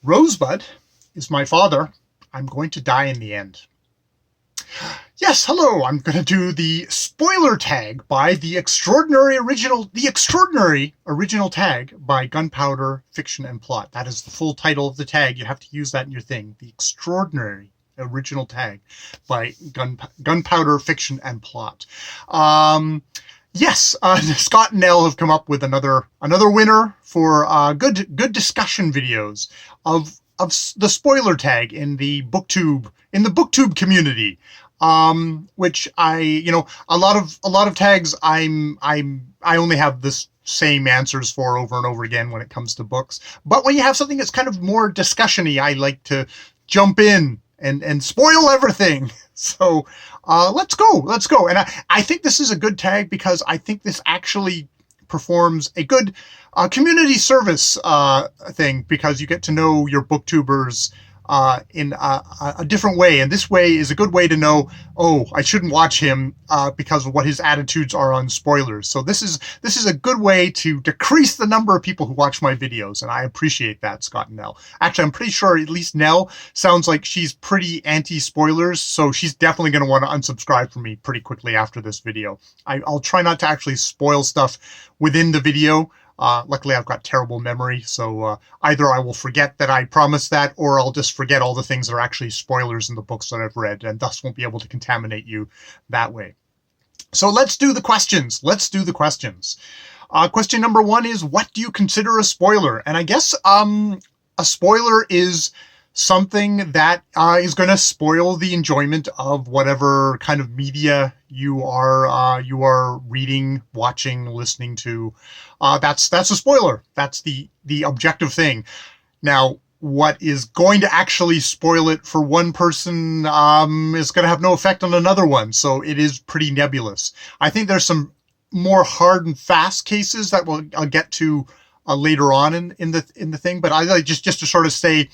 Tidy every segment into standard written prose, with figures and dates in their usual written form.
Rosebud is my father. I'm going to die in the end. Yes, hello. I'm going to do the spoiler tag by the extraordinary original tag by Gunpowder Fiction and Plot. That is the full title of the tag. You have to use that in your thing. The extraordinary original tag by Gunpowder Fiction and Plot. Yes, Scott and Nelle have come up with another winner for good discussion videos of the spoiler tag in the booktube community. Which a lot of tags I only have the same answers for over and over again when it comes to books. But when you have something that's kind of more discussion-y, I like to jump in and spoil everything. So let's go. And I think this is a good tag because I think this actually performs a good community service thing, because you get to know your booktubers in a different way. And this way is a good way to know, oh, I shouldn't watch him because of what his attitudes are on spoilers. So this is a good way to decrease the number of people who watch my videos. And I appreciate that, Scott and Nelle. Actually, I'm pretty sure at least Nelle sounds like she's pretty anti-spoilers. So she's definitely going to want to unsubscribe from me pretty quickly after this video. I'll try not to actually spoil stuff within the video. Luckily, I've got terrible memory, so either I will forget that I promised that, or I'll just forget all the things that are actually spoilers in the books that I've read, and thus won't be able to contaminate you that way. So let's do the questions. Question number 1 is, what do you consider a spoiler? And I guess a spoiler is something that is going to spoil the enjoyment of whatever kind of media you are reading, watching, listening to. That's a spoiler. That's the objective thing. Now, what is going to actually spoil it for one person is going to have no effect on another one. So it is pretty nebulous. I think there's some more hard and fast cases that I'll get to later on in the thing. But I like just to sort of say,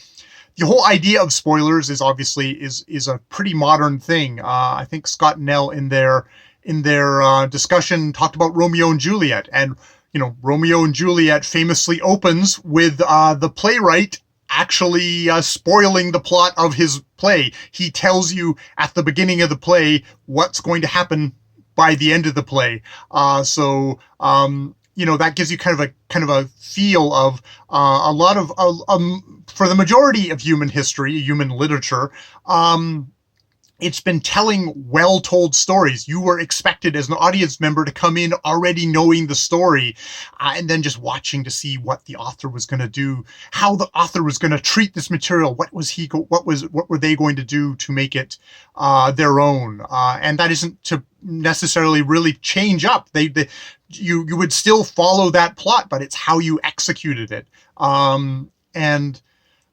the whole idea of spoilers is obviously is a pretty modern thing. I think Scott and Nelle in their discussion talked about Romeo and Juliet, and Romeo and Juliet famously opens with the playwright actually spoiling the plot of his play. He tells you at the beginning of the play what's going to happen by the end of the play. That gives you kind of a feel of a lot of for the majority of human history, human literature. It's been telling well-told stories. You were expected as an audience member to come in already knowing the story, and then just watching to see what the author was going to do, how the author was going to treat this material. What were they going to do to make it their own? And that isn't to necessarily really change up. You would still follow that plot, but it's how you executed it.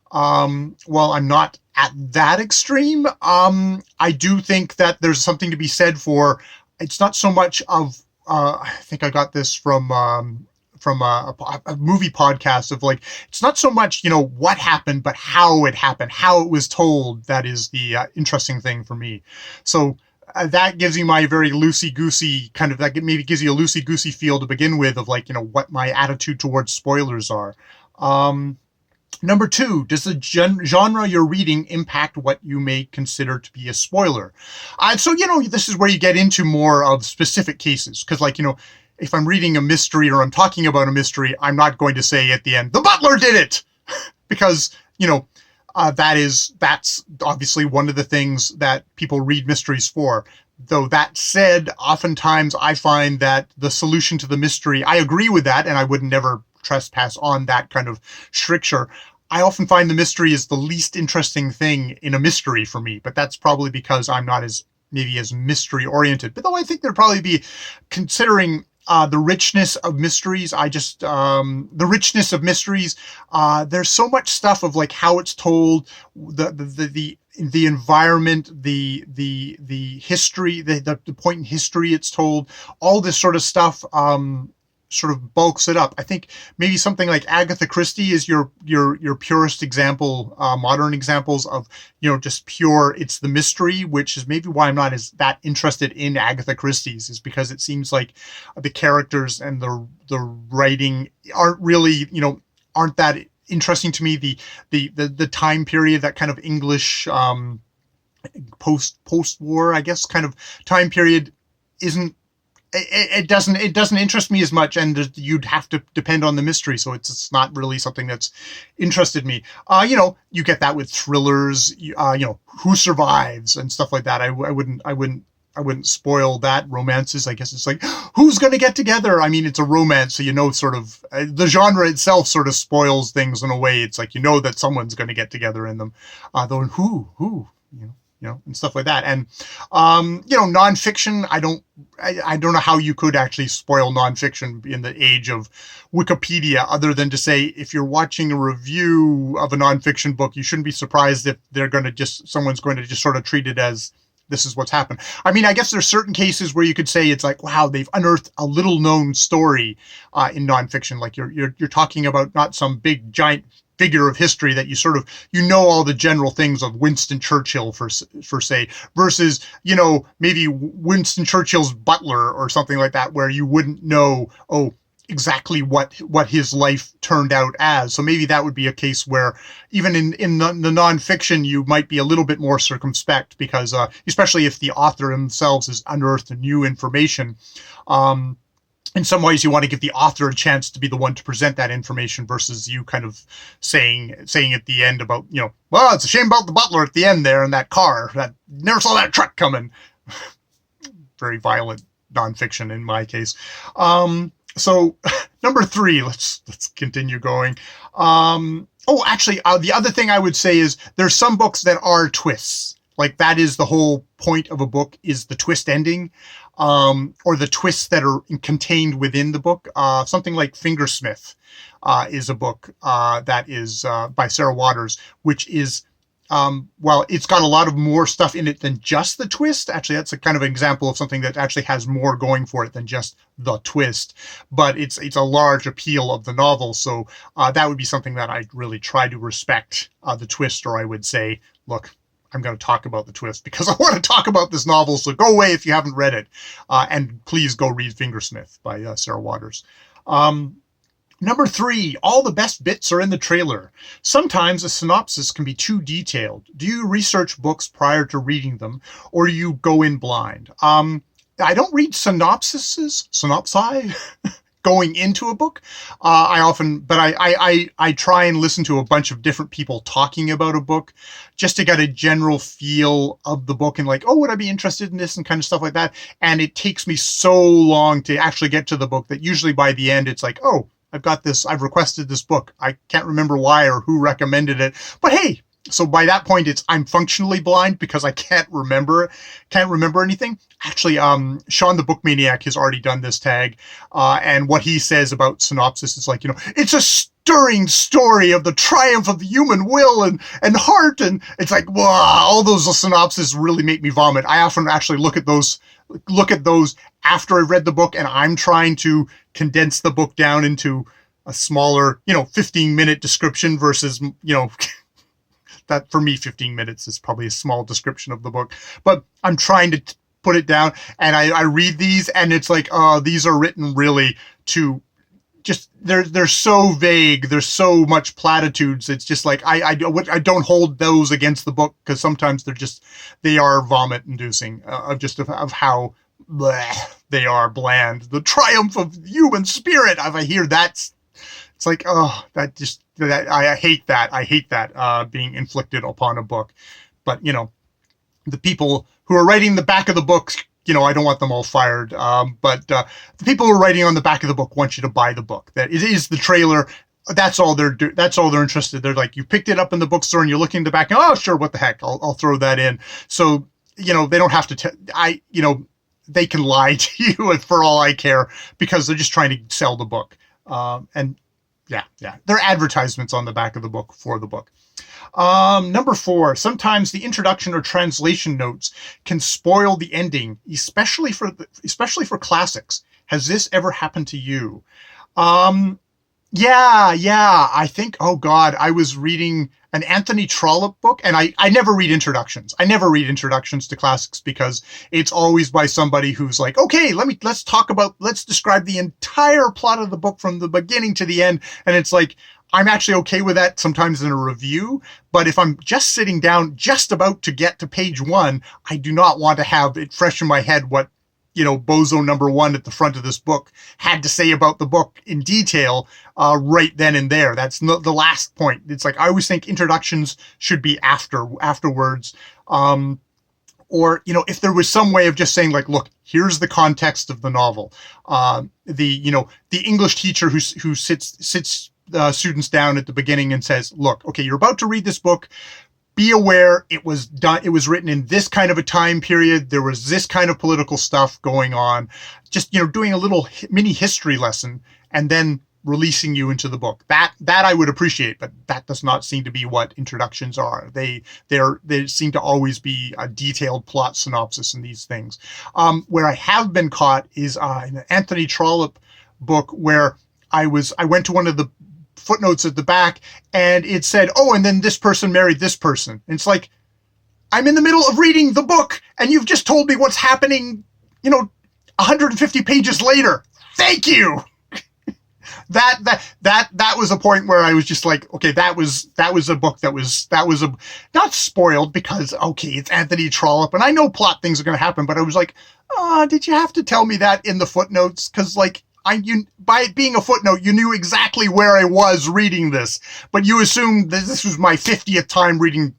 While I'm not at that extreme, I do think that there's something to be said for, it's not so much of, I think I got this from a movie podcast of like, it's not so much, what happened, but how it happened, how it was told. That is the interesting thing for me. So that gives you my very loosey-goosey that maybe gives you a loosey-goosey feel to begin with of like, what my attitude towards spoilers are. Number 2, does the genre you're reading impact what you may consider to be a spoiler? So, this is where you get into more of specific cases. Because, if I'm reading a mystery or I'm talking about a mystery, I'm not going to say at the end, the butler did it! Because, that's obviously one of the things that people read mysteries for. Though that said, oftentimes I find that the solution to the mystery, I agree with that, and I would never trespass on that kind of stricture. I often find the mystery is the least interesting thing in a mystery for me, but that's probably because I'm not as mystery oriented. But though I think there'd probably be, considering the richness of mysteries, there's so much stuff of like how it's told, the environment, the history, the point in history it's told, all this sort of stuff sort of bulks it up. I think maybe something like Agatha Christie is your purest example, modern examples of, just pure, it's the mystery, which is maybe why I'm not that interested in Agatha Christie's, is because it seems like the characters and the writing aren't really, aren't that interesting to me. The time period, that kind of English post-war, I guess, kind of time period isn't. It doesn't interest me as much, and you'd have to depend on the mystery, so it's not really something that's interested me. You get that with thrillers, Who Survives and stuff like that. I wouldn't spoil that. Romances, I guess it's like, who's going to get together? I mean, it's a romance, so sort of the genre itself sort of spoils things in a way. It's like that someone's going to get together in them, though who and stuff like that. And nonfiction, I don't know how you could actually spoil nonfiction in the age of Wikipedia, other than to say, if you're watching a review of a nonfiction book, you shouldn't be surprised if someone's going to just sort of treat it as, this is what's happened. I mean, I guess there's certain cases where you could say it's like, wow, they've unearthed a little known story in nonfiction. Like you're talking about not some big giant figure of history that you all the general things of Winston Churchill for say, versus maybe Winston Churchill's butler or something like that, where you wouldn't know exactly what his life turned out as. So maybe that would be a case where even in the nonfiction you might be a little bit more circumspect, because especially if the author themselves has unearthed new information. In some ways, you want to give the author a chance to be the one to present that information, versus you kind of saying at the end about, well, it's a shame about the butler at the end there in that car. That never saw that truck coming. Very violent nonfiction in my case. So number 3, let's continue going. Actually, the other thing I would say is there's some books that are twists. Like, that is the whole point of a book, is the twist ending. Or the twists that are contained within the book. Something like Fingersmith is a book that is by Sarah Waters, which is, it's got a lot of more stuff in it than just the twist. Actually, that's a kind of an example of something that actually has more going for it than just the twist. But it's a large appeal of the novel, so that would be something that I'd really try to respect, the twist, or I would say, look, I'm going to talk about the twist because I want to talk about this novel, so go away if you haven't read it. And please go read Fingersmith by Sarah Waters. Number 3, all the best bits are in the trailer. Sometimes a synopsis can be too detailed. Do you research books prior to reading them, or do you go in blind? I don't read synopsi, going into a book. I try and listen to a bunch of different people talking about a book just to get a general feel of the book and like, would I be interested in this and kind of stuff like that. And it takes me so long to actually get to the book that usually by the end it's like, I've requested this book. I can't remember why or who recommended it, but hey, so by that point I'm functionally blind because I can't remember anything. Actually, Shawn the Book Maniac has already done this tag, and what he says about Synopsis is like, it's a stirring story of the triumph of the human will and heart, and it's like, wow, all those synopses really make me vomit. I often actually look at those after I've read the book, and I'm trying to condense the book down into a smaller, 15-minute description versus, that for me, 15 minutes is probably a small description of the book, but I'm trying to put it down, and I read these, and it's like, these are written really to just, they're so vague. There's so much platitudes. It's just like, I don't hold those against the book, because sometimes they are vomit inducing, of how they are bland. The triumph of human spirit. If I hear that, it's like, I hate that. I hate that being inflicted upon a book. But, the people who are writing the back of the book, I don't want them all fired. But the people who are writing on the back of the book want you to buy the book. That it is the trailer. That's all they're interested. They're like, you picked it up in the bookstore and you're looking in the back. Oh, sure. What the heck? I'll throw that in. So, they don't have to, they can lie to you for all I care, because they're just trying to sell the book. Yeah. There are advertisements on the back of the book for the book. Number 4, sometimes the introduction or translation notes can spoil the ending, especially for classics. Has this ever happened to you? Yeah. I think, I was reading an Anthony Trollope book, and I never read introductions. I never read introductions to classics, because it's always by somebody who's like, okay, let's describe the entire plot of the book from the beginning to the end. And it's like, I'm actually okay with that sometimes in a review, but if I'm just sitting down, just about to get to page 1, I do not want to have it fresh in my head what, Bozo number 1 at the front of this book had to say about the book in detail right then and there. That's the last point. It's like, I always think introductions should be afterwards. Or, if there was some way of just saying, like, look, here's the context of the novel. The English teacher who sits students down at the beginning and says, look, okay, you're about to read this book. Be aware it was written in this kind of a time period. There was this kind of political stuff going on. Just, doing a little mini history lesson and then releasing you into the book. That I would appreciate, but that does not seem to be what introductions are. They seem to always be a detailed plot synopsis in these things. Where I have been caught is in an Anthony Trollope book where I went to one of the footnotes at the back and it said, oh, and then this person married this person. And it's like, I'm in the middle of reading the book and you've just told me what's happening, 150 pages later. Thank you. That was a point where I was just like, okay, that was a book that was not spoiled because, okay, it's Anthony Trollope and I know plot things are going to happen, but I was like, did you have to tell me that in the footnotes? Because like, by it being a footnote, you knew exactly where I was reading this, but you assumed that this was my 50th time reading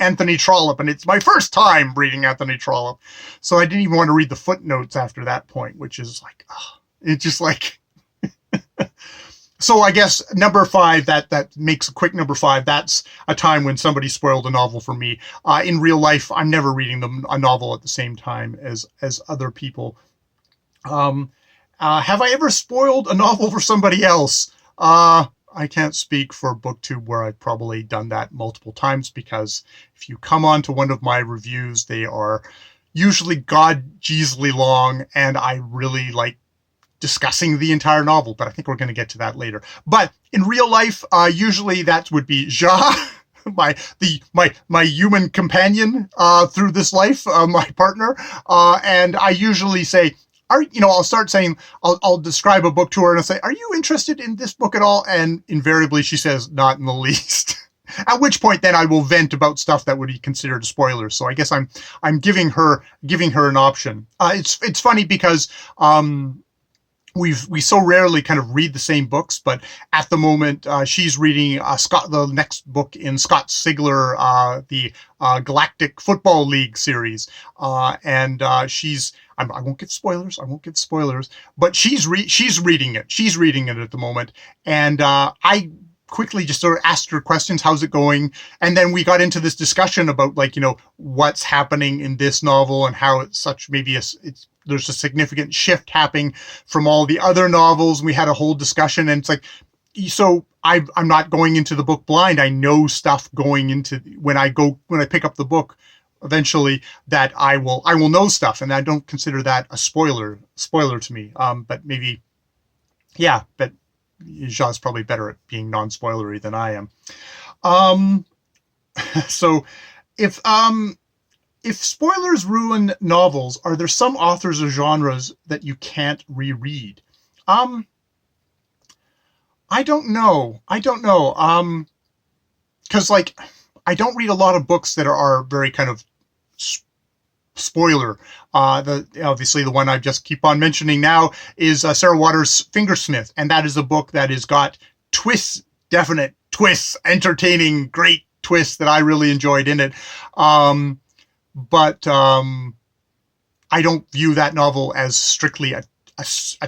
Anthony Trollope, and it's my first time reading Anthony Trollope. So I didn't even want to read the footnotes after that point, which is like, it's just like, so I guess number 5, that makes a quick number 5. That's a time when somebody spoiled a novel for me. In real life, I'm never reading a novel at the same time as other people. Have I ever spoiled a novel for somebody else? I can't speak for BookTube, where I've probably done that multiple times, because if you come on to one of my reviews, they are usually god-jeezily long, and I really like discussing the entire novel, but I think we're going to get to that later. But in real life, usually that would be Ja, my human companion through this life, my partner, and I usually say, I'll start saying, I'll describe a book to her and I'll say, are you interested in this book at all? And invariably she says, not in the least. At which point then I will vent about stuff that would be considered a spoiler. So I guess I'm giving her an option. It's funny because, we so rarely kind of read the same books, but at the moment she's reading the next book in Scott Sigler, the Galactic Football League series, and she's. I won't give spoilers. But she's reading it. She's reading it at the moment, and I quickly just sort of asked her questions. How's it going? And then we got into this discussion about what's happening in this novel and how it's such there's a significant shift happening from all the other novels. And we had a whole discussion, and it's like, so I'm not going into the book blind. I know stuff going into when I pick up the book eventually, that I will know stuff, and I don't consider that a spoiler to me. But maybe, yeah, but Ja's probably better at being non-spoilery than I am. So if spoilers ruin novels, are there some authors or genres that you can't reread? I don't know. Because I don't read a lot of books that are very kind of spoiler. Obviously the one I just keep on mentioning now is Sarah Waters' Fingersmith, and that is a book that has got twists, definite twists, entertaining, great twists that I really enjoyed in it. But I don't view that novel as strictly a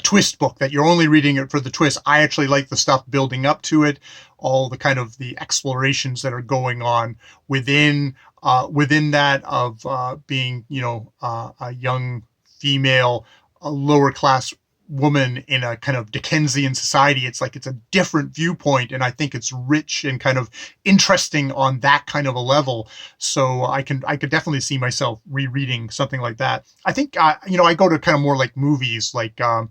twist book, that you're only reading it for the twist. I actually like the stuff building up to it, all the kind of the explorations that are going on within that of being, a young female, a lower class woman in a kind of Dickensian society. It's like, it's a different viewpoint, and I think it's rich and kind of interesting on that kind of a level. So I could definitely see myself rereading something like that. I think I go to kind of more like movies, like the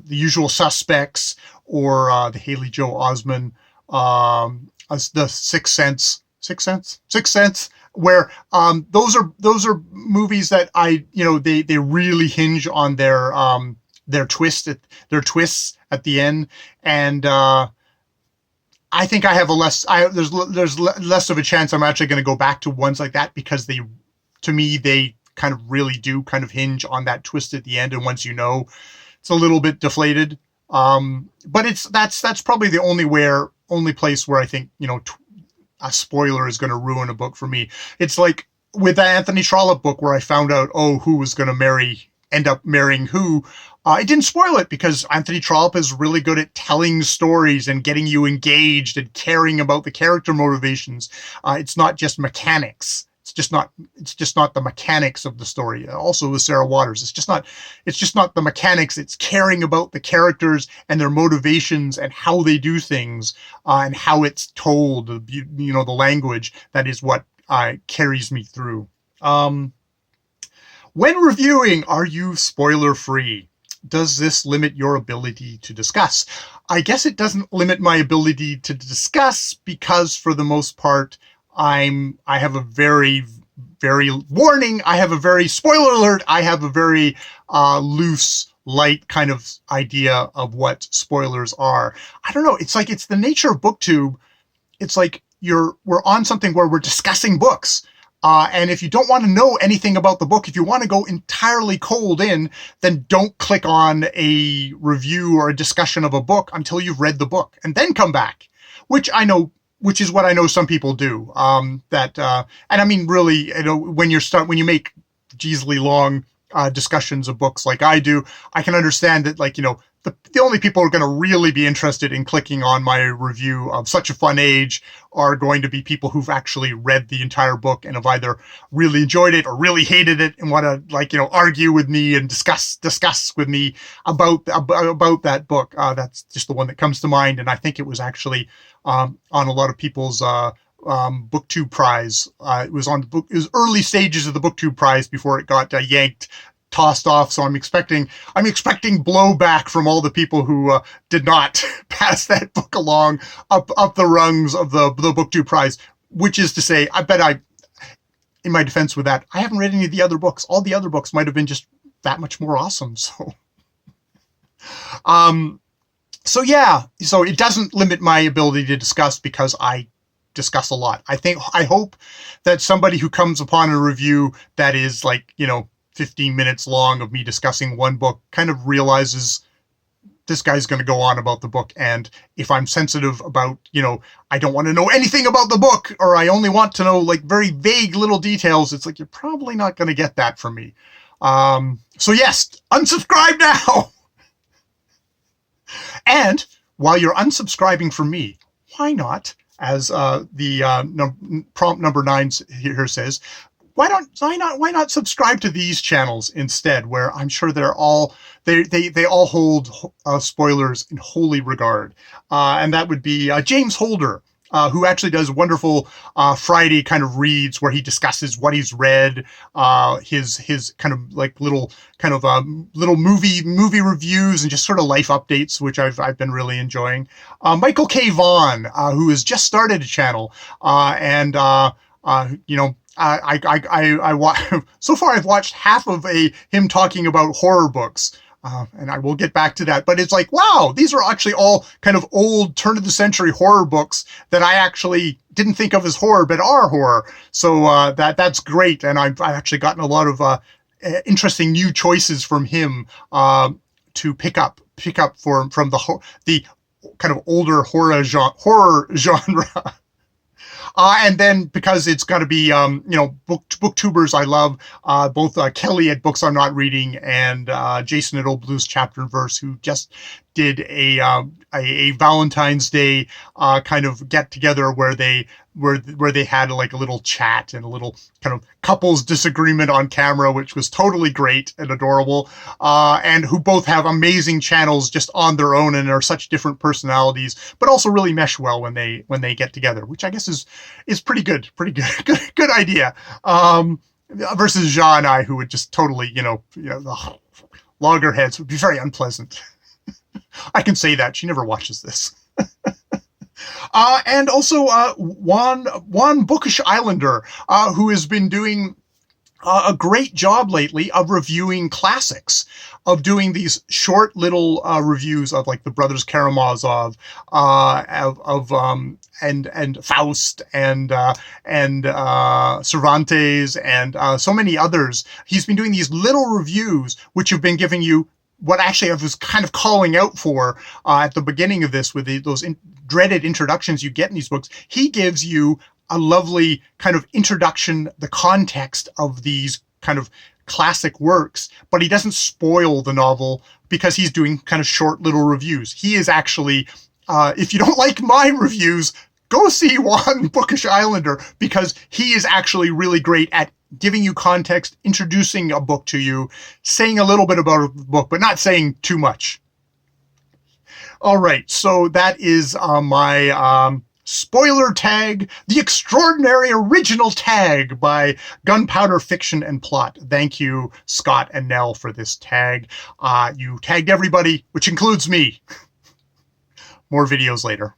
Usual Suspects, or the Haley Joel Osment, the Sixth Sense, where those are movies that they really hinge on their their twists at the end, and I think I have there's less of a chance I'm actually going to go back to ones like that, because to me they kind of really do kind of hinge on that twist at the end, and once it's a little bit deflated. But that's probably the only place where I think a spoiler is going to ruin a book for me. It's like with the Anthony Trollope book, where I found out who was going to end up marrying who. It didn't spoil it, because Anthony Trollope is really good at telling stories and getting you engaged and caring about the character motivations. It's not just mechanics. It's just not the mechanics of the story. Also with Sarah Waters, it's just not the mechanics. It's caring about the characters and their motivations and how they do things, and how it's told. The language that is what carries me through. When reviewing, are you spoiler free? Does this limit your ability to discuss? I guess it doesn't limit my ability to discuss, because for the most part, I have a very, very warning. I have a very spoiler alert. I have a very loose, light kind of idea of what spoilers are. I don't know. It's like, it's the nature of BookTube. It's like we're on something where we're discussing books. And if you don't want to know anything about the book, if you want to go entirely cold in, then don't click on a review or a discussion of a book until you've read the book, and then come back, which is what I know some people do. And I mean, really, when you make Jeezly long discussions of books like I do, I can understand that, the only people who are going to really be interested in clicking on my review of Such a Fun Age are going to be people who've actually read the entire book and have either really enjoyed it or really hated it and want to, argue with me and discuss with me about that book. That's just the one that comes to mind. And I think it was actually on a lot of people's BookTube prize. It was early stages of the BookTube prize before it got tossed off. So I'm expecting blowback from all the people who did not pass that book along up the rungs of the BookTube prize, which is to say, in my defense with that, I haven't read any of the other books. All the other books might have been just that much more awesome. So, so it doesn't limit my ability to discuss, because I discuss a lot. I hope that somebody who comes upon a review that is 15 minutes long of me discussing one book kind of realizes this guy's going to go on about the book. And if I'm sensitive about, I don't want to know anything about the book, or I only want to know very vague little details, it's like, you're probably not going to get that from me. So yes, unsubscribe now. And while you're unsubscribing from me, why not, as prompt number 9 here says, why not subscribe to these channels instead, where I'm sure they all hold spoilers in holy regard. And that would be James Holder, who actually does wonderful Friday kind of reads where he discusses what he's read, his kind of little movie reviews and just sort of life updates, which I've been really enjoying. Michael K. Vaughan, who has just started a channel, so far I've watched half of him talking about horror books, and I will get back to that. But it's like, wow, these are actually all kind of old turn of the century horror books that I actually didn't think of as horror, but are horror. So that's great, and I've actually gotten a lot of interesting new choices from him to pick up from the kind of older horror genre. And then, because it's got to be, booktubers I love, both Kelly at Books I'm Not Reading and Jason at Old Blues Chapter and Verse, who just did a Valentine's Day kind of get together where they had a little chat and a little kind of couples disagreement on camera, which was totally great and adorable, and who both have amazing channels just on their own and are such different personalities, but also really mesh well when they get together, which I guess is pretty good good idea. Versus Jean and I, who would just totally, the loggerheads would be very unpleasant. I can say that. She never watches this. And also Juan Bookish Islander, who has been doing a great job lately of reviewing classics, of doing these short little reviews of like the Brothers Karamazov, and Faust and Cervantes and so many others. He's been doing these little reviews which have been giving you what actually I was kind of calling out for at the beginning of this with those dreaded introductions you get in these books. He gives you a lovely kind of introduction, the context of these kind of classic works, but he doesn't spoil the novel because he's doing kind of short little reviews. He is actually, if you don't like my reviews, go see One Bookish Islander, because he is actually really great at giving you context, introducing a book to you, saying a little bit about a book, but not saying too much. All right, so that is my spoiler tag, the extraordinary original tag by Gunpowder Fiction and Plot. Thank you, Scott and Nelle, for this tag. You tagged everybody, which includes me. More videos later.